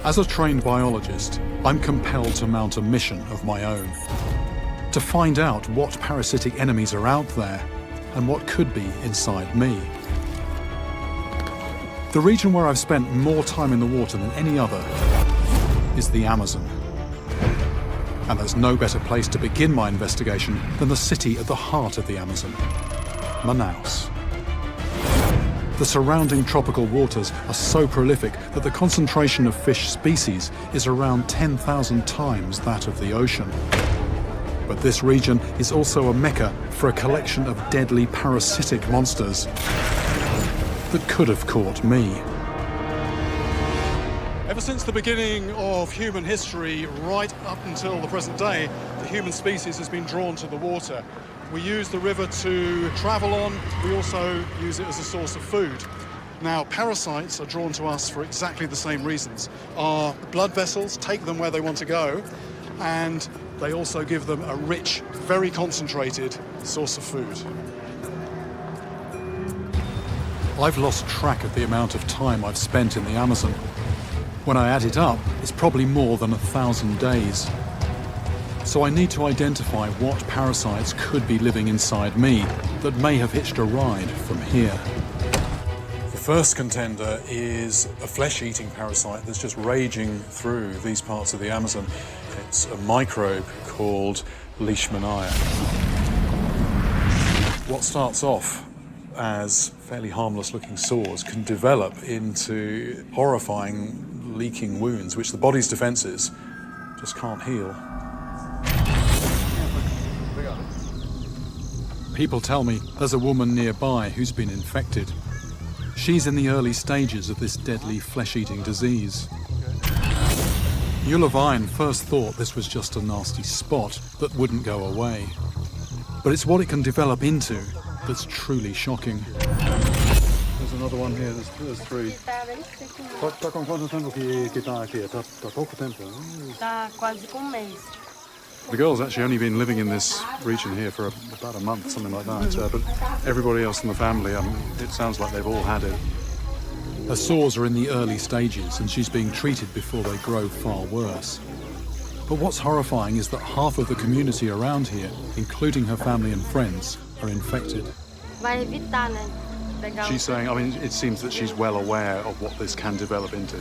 As a trained biologist, I'm compelled to mount a mission of my own. To find out what parasitic enemies are out there and what could be inside me. The region where I've spent more time in the water than any other is the Amazon. And there's no better place to begin my investigation than the city at the heart of the Amazon, Manaus. The surrounding tropical waters are so prolific that the concentration of fish species is around 10,000 times that of the ocean. But this region is also a mecca for a collection of deadly parasitic monsters that could have caught me. Ever since the beginning of human history, right up until the present day, the human species has been drawn to the water. We use the river to travel on, we also use it as a source of food. Now, parasites are drawn to us for exactly the same reasons. Our blood vessels take them where they want to go, and they also give them a rich, very concentrated source of food. I've lost track of the amount of time I've spent in the Amazon. When I add it up, it's probably more than 1,000 days. So I need to identify what parasites could be living inside me that may have hitched a ride from here. The first contender is a flesh-eating parasite that's just raging through these parts of the Amazon. It's a microbe called Leishmania. What starts off as fairly harmless-looking sores can develop into horrifying leaking wounds, which the body's defences just can't heal. People tell me there's a woman nearby who's been infected. She's in the early stages of this deadly flesh-eating disease. Ulavine first thought this was just a nasty spot that wouldn't go away. But it's what it can develop into that's truly shocking. There's another one here, there's three. Tá com quanto tempo que tá aqui? Tá pouco tempo? Tá quase com mês. The girl's actually only been living in this region here for about a month, something like that. But everybody else in the family, it sounds like they've all had it. Her sores are in the early stages and she's being treated before they grow far worse. But what's horrifying is that half of the community around here, including her family and friends, are infected. Vai evitar, né? She's saying, it seems that she's well aware of what this can develop into.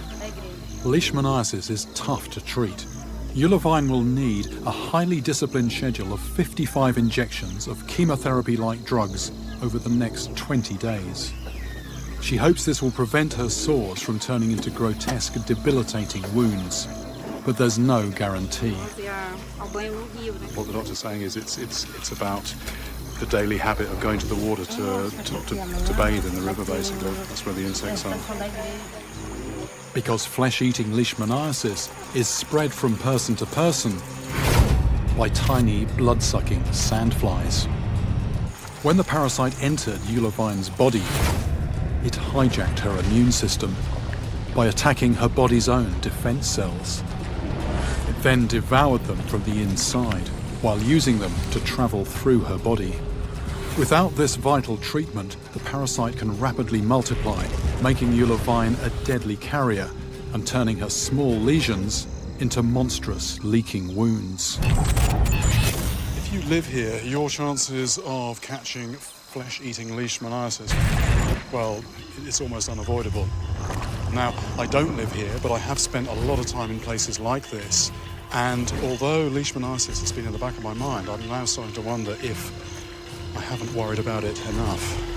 Leishmaniasis is tough to treat. Ulavine will need a highly disciplined schedule of 55 injections of chemotherapy-like drugs over the next 20 days. She hopes this will prevent her sores from turning into grotesque, debilitating wounds. But there's no guarantee. What the doctor's saying is it's about the daily habit of going to the water to bathe in the river, basically. That's where the insects are. Because flesh-eating leishmaniasis is spread from person to person by tiny blood-sucking sandflies. When the parasite entered Ulavine's body, it hijacked her immune system by attacking her body's own defense cells. It then devoured them from the inside while using them to travel through her body. Without this vital treatment, the parasite can rapidly multiply, making Ulavine a deadly carrier and turning her small lesions into monstrous leaking wounds. If you live here, your chances of catching flesh-eating leishmaniasis, well, it's almost unavoidable. Now, I don't live here, but I have spent a lot of time in places like this, and although leishmaniasis has been in the back of my mind, I'm now starting to wonder if I haven't worried about it enough.